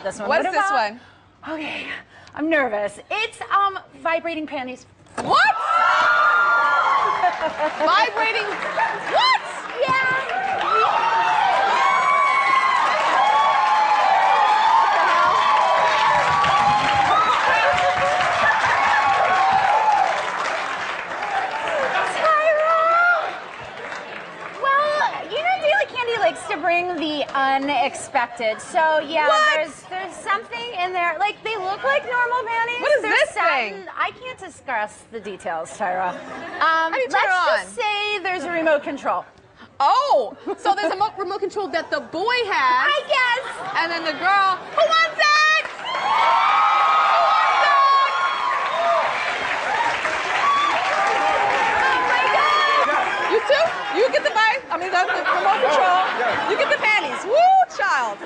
This one. What's this one? Okay, I'm nervous. It's Vibrating Panties. What? Vibrating? What? Yeah. Likes to bring the unexpected. So yeah, there's something in there. Like they look like normal panties. What is this thing? I can't discuss the details, Tyra. How do you turn it on? Let's just say there's a remote control. Oh, so there's a remote control that the boy has. I guess. And then the girl, who wants it? You too? You get the remote control. You get the panties. Woo, child.